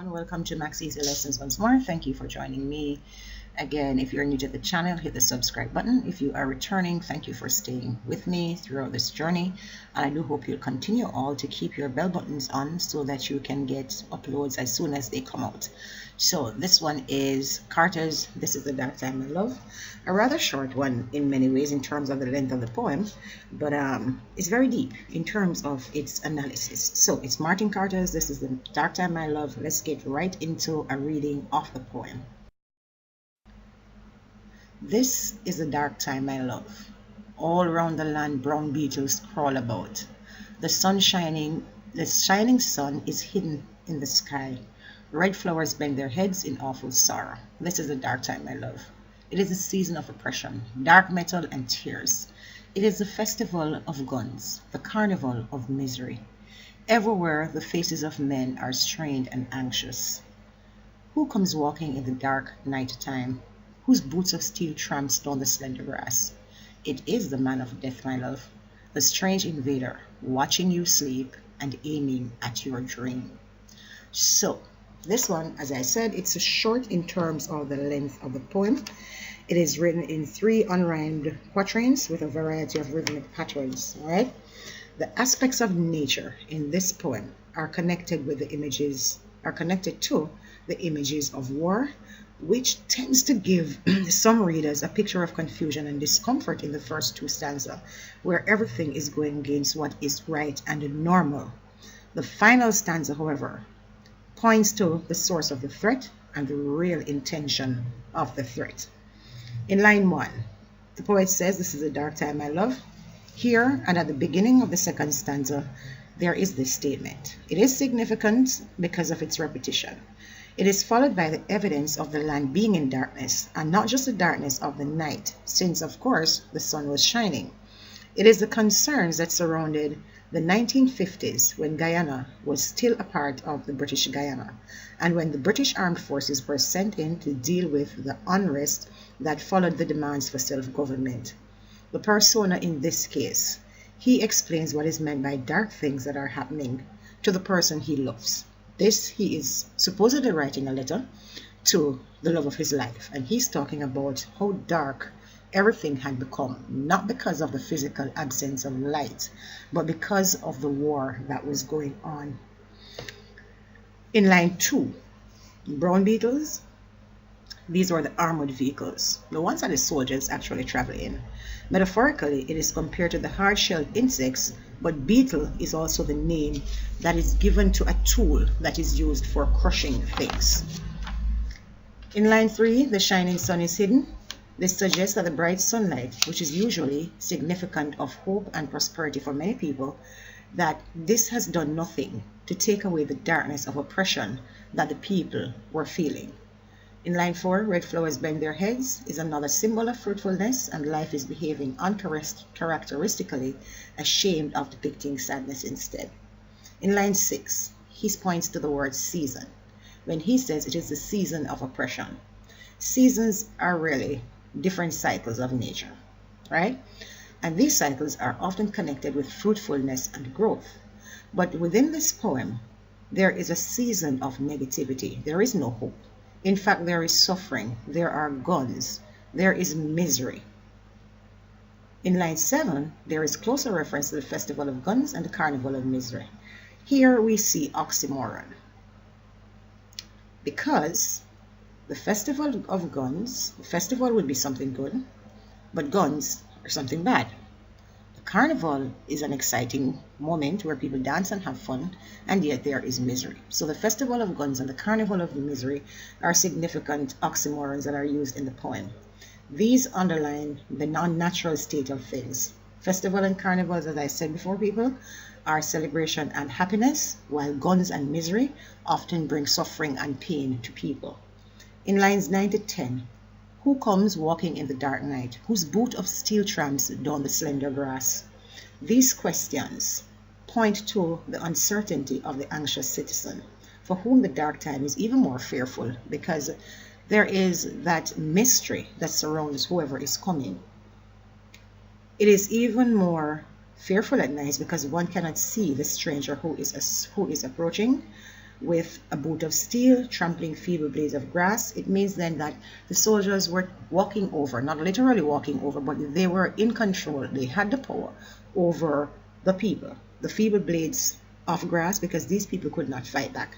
everyone, welcome to Max Easy Lessons once more. Thank you for joining me. Again, if you're new to the channel, hit the subscribe button. If you are returning, thank you for staying with me throughout this journey. And I do hope you'll continue all to keep your bell buttons on so that you can get uploads as soon as they come out. So this one is Carter's This Is the Dark Time I Love. A rather short one in many ways in terms of the length of the poem, but it's very deep in terms of its analysis. So it's Martin Carter's This Is the Dark Time I Love. Let's get right into a reading of the poem. This is the dark time I love. All round the land brown beetles crawl about. The shining sun is hidden in the sky. Red flowers bend their heads in awful sorrow. This is the dark time I love. It is a season of oppression, dark metal and tears. It is the festival of guns, the carnival of misery. Everywhere the faces of men are strained and anxious. Who comes walking in the dark night time? Whose boots of steel tramps down the slender grass? It is the man of death, my love, the strange invader, watching you sleep and aiming at your dream. So, this one, as I said, it's a short in terms of the length of the poem. It is written in 3 unrhymed quatrains with a variety of rhythmic patterns. All right. The aspects of nature in this poem are connected to the images of war, which tends to give some readers a picture of confusion and discomfort in the first 2 stanzas, where everything is going against what is right and normal. The final stanza, however, points to the source of the threat and the real intention of the threat. In line 1, the poet says, "This is a dark time I love." Here, and at the beginning of the 2nd stanza, there is this statement. It is significant because of its repetition. It is followed by the evidence of the land being in darkness, and not just the darkness of the night, since, of course, the sun was shining. It is the concerns that surrounded the 1950s, when Guyana was still a part of the British Guyana, and when the British armed forces were sent in to deal with the unrest that followed the demands for self-government. The persona in this case, he explains what is meant by dark things that are happening to the person he loves. This, he is supposedly writing a letter to the love of his life, and he's talking about how dark everything had become, not because of the physical absence of light, but because of the war that was going on. In line 2, brown beetles, these were the armored vehicles, the ones that the soldiers actually travel in. Metaphorically, it is compared to the hard-shelled insects, but beetle is also the name that is given to a tool that is used for crushing things. In line 3, the shining sun is hidden. This suggests that the bright sunlight, which is usually significant of hope and prosperity for many people, that this has done nothing to take away the darkness of oppression that the people were feeling. In line 4, red flowers bend their heads is another symbol of fruitfulness, and life is behaving uncharacteristically, ashamed of depicting sadness instead. In line 6, he points to the word season, when he says it is the season of oppression. Seasons are really different cycles of nature, right? And these cycles are often connected with fruitfulness and growth. But within this poem, there is a season of negativity. There is no hope. In fact, there is suffering, there are guns, there is misery. In line 7, there is closer reference to the festival of guns and the carnival of misery. Here we see oxymoron. Because the festival of guns, the festival would be something good, but guns are something bad. The carnival is an exciting moment where people dance and have fun, and yet there is misery. So the festival of guns and the carnival of misery are significant oxymorons that are used in the poem. These underline the non-natural state of things. Festival and carnivals, as I said before, people, are celebration and happiness, while guns and misery often bring suffering and pain to people. In lines 9 to 10, who comes walking in the dark night? Whose boot of steel tramps down the slender grass? These questions point to the uncertainty of the anxious citizen, for whom the dark time is even more fearful, because there is that mystery that surrounds whoever is coming. It is even more fearful at night because one cannot see the stranger who is approaching, with a boot of steel, trampling feeble blades of grass. It means then that the soldiers were walking over, not literally walking over, but they were in control. They had the power over the people, the feeble blades of grass, because these people could not fight back.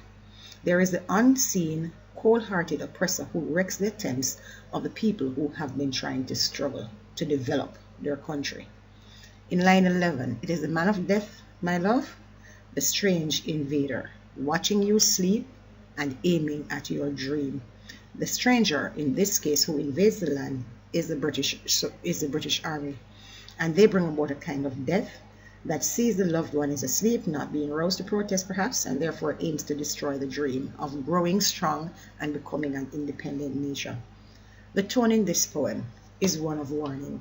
There is the unseen, cold-hearted oppressor who wrecks the attempts of the people who have been trying to struggle to develop their country. In line 11, it is the man of death, my love, the strange invader, watching you sleep and aiming at your dream. The stranger, in this case, who invades the land is the British Army, and they bring about a kind of death that sees the loved one is asleep, not being roused to protest perhaps, and therefore aims to destroy the dream of growing strong and becoming an independent nation. The tone in this poem is one of warning.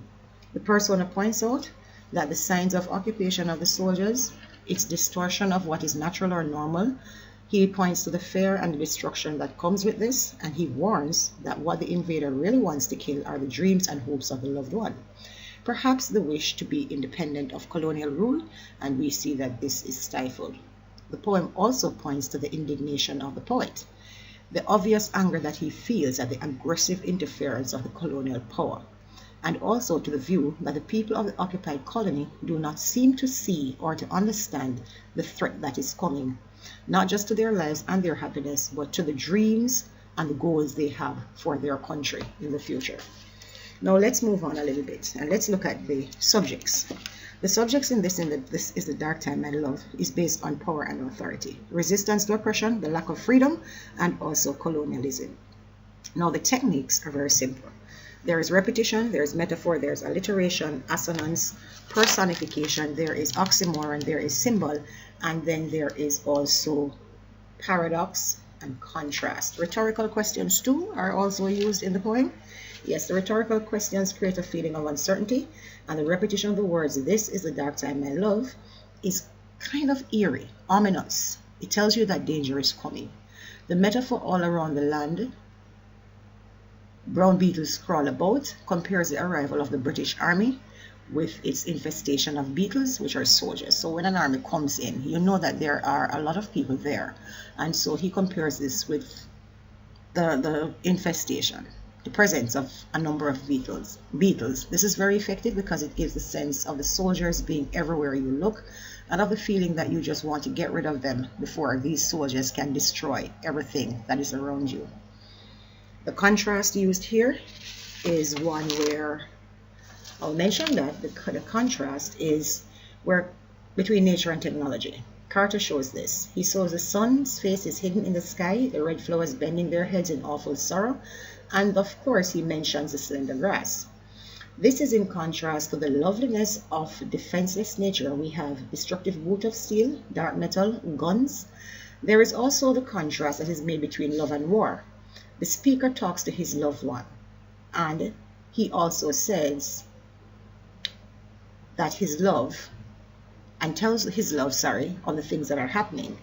The persona points out that the signs of occupation of the soldiers, its distortion of what is natural or normal. He points to the fear and the destruction that comes with this, and he warns that what the invader really wants to kill are the dreams and hopes of the loved one. Perhaps the wish to be independent of colonial rule, and we see that this is stifled. The poem also points to the indignation of the poet, the obvious anger that he feels at the aggressive interference of the colonial power, and also to the view that the people of the occupied colony do not seem to see or to understand the threat that is coming, not just to their lives and their happiness, but to the dreams and the goals they have for their country in the future. Now let's move on a little bit and let's look at the subjects. The subjects in this is the dark time I love is based on power and authority, resistance to oppression, the lack of freedom, and also colonialism. Now the techniques are very simple. There is repetition, there is metaphor, there is alliteration, assonance, personification, there is oxymoron, there is symbol, and then there is also paradox and contrast. Rhetorical questions too are also used in the poem. Yes, the rhetorical questions create a feeling of uncertainty, and the repetition of the words, "This is the dark time I love," is kind of eerie, ominous. It tells you that danger is coming. The metaphor all around the land, brown beetles crawl about, compares the arrival of the British Army with its infestation of beetles, which are soldiers. So when an army comes in, you know that there are a lot of people there. And so he compares this with the infestation, the presence of a number of beetles. This is very effective because it gives the sense of the soldiers being everywhere you look, and of the feeling that you just want to get rid of them before these soldiers can destroy everything that is around you. The contrast used here is one where I'll mention that the contrast is where between nature and technology. Carter shows this. He shows the sun's face is hidden in the sky, the red flowers bending their heads in awful sorrow, and of course he mentions the slender grass. This is in contrast to the loveliness of defenseless nature. We have destructive boot of steel, dark metal, guns. There is also the contrast that is made between love and war. The speaker talks to his loved one, and he also says that his love, and tells his love, on the things that are happening.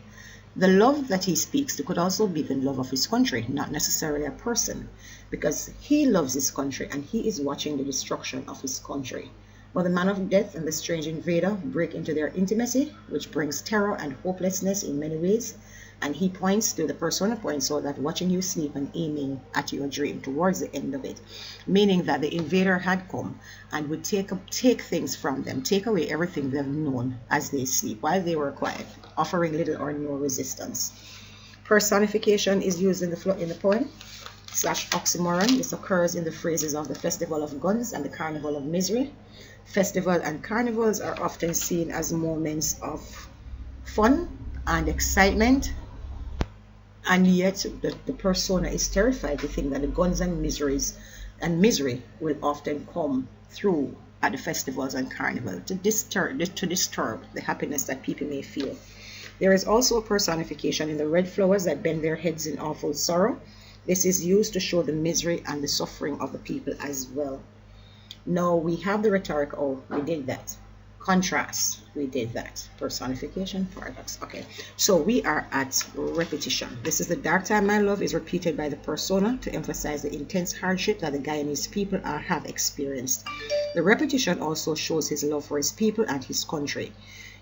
The love that he speaks to could also be the love of his country, not necessarily a person, because he loves his country and he is watching the destruction of his country. But the man of death and the strange invader break into their intimacy, which brings terror and hopelessness in many ways. And he points to, the persona points out that watching you sleep and aiming at your dream towards the end of it, meaning that the invader had come and would take things from them, take away everything they've known as they sleep while they were quiet, offering little or no resistance. Personification is used in the poem / oxymoron. This occurs in the phrases of the Festival of Guns and the Carnival of Misery. Festival and carnivals are often seen as moments of fun and excitement, and yet the persona is terrified to think that the guns and misery will often come through at the festivals and carnival to disturb the happiness that people may feel. There is also a personification in the red flowers that bend their heads in awful sorrow. This is used to show the misery and the suffering of the people as well. Now we have the rhetoric. Oh, we did that. Contrast, we did that. Personification, paradox. Okay, so we are at repetition. This is the dark time my love is repeated by the persona to emphasize the intense hardship that the Guyanese people have experienced. The repetition also shows his love for his people and his country.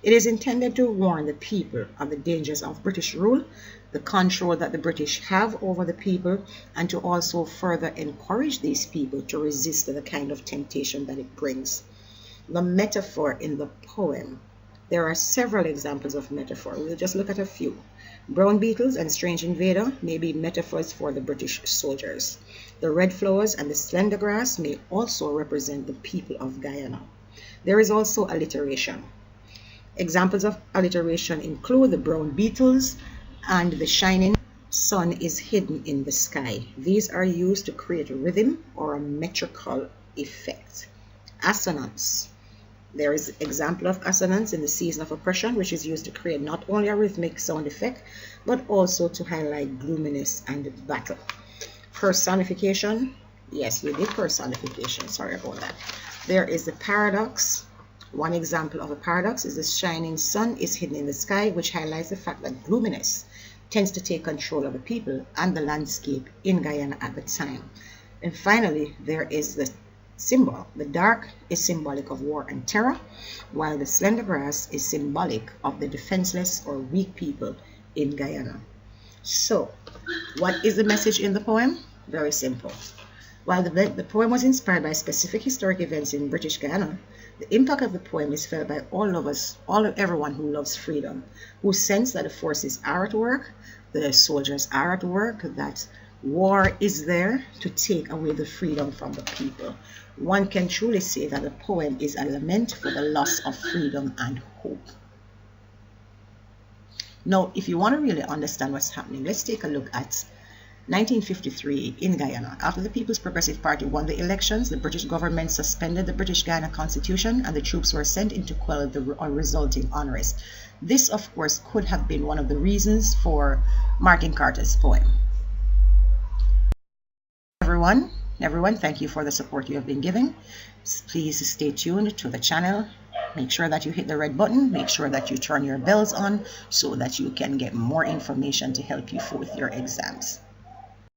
It is intended to warn the people of the dangers of British rule the control that the British have over the people, and to also further encourage these people to resist the kind of temptation that it brings. The metaphor in the poem. There are several examples of metaphor. We'll just look at a few. Brown beetles and strange invader may be metaphors for the British soldiers. The red flowers and the slender grass may also represent the people of Guyana. There is also alliteration. Examples of alliteration include the brown beetles and the shining sun is hidden in the sky. These are used to create a rhythm or a metrical effect. Assonance. There is example of assonance in the season of oppression, which is used to create not only a rhythmic sound effect, but also to highlight gloominess and battle. Personification. Yes, we did personification. Sorry about that. There is the paradox. One example of a paradox is the shining sun is hidden in the sky, which highlights the fact that gloominess tends to take control of the people and the landscape in Guyana at the time. And finally, there is the symbol. The dark is symbolic of war and terror, while the slender grass is symbolic of the defenseless or weak people in Guyana. So, what is the message in the poem? Very simple. While the poem was inspired by specific historic events in British Guyana, the impact of the poem is felt by everyone who loves freedom, who sense that the forces are at work, the soldiers are at work, that war is there to take away the freedom from the people. One can truly say that the poem is a lament for the loss of freedom and hope. Now, if you want to really understand what's happening, let's take a look at 1953 in Guyana. After the People's Progressive Party won the elections, the British government suspended the British Guyana Constitution and the troops were sent in to quell the resulting unrest. This, of course, could have been one of the reasons for Martin Carter's poem. Everyone, thank you for the support you have been giving. Please stay tuned to the channel. Make sure that you hit the red button. Make sure that you turn your bells on so that you can get more information to help you with your exams.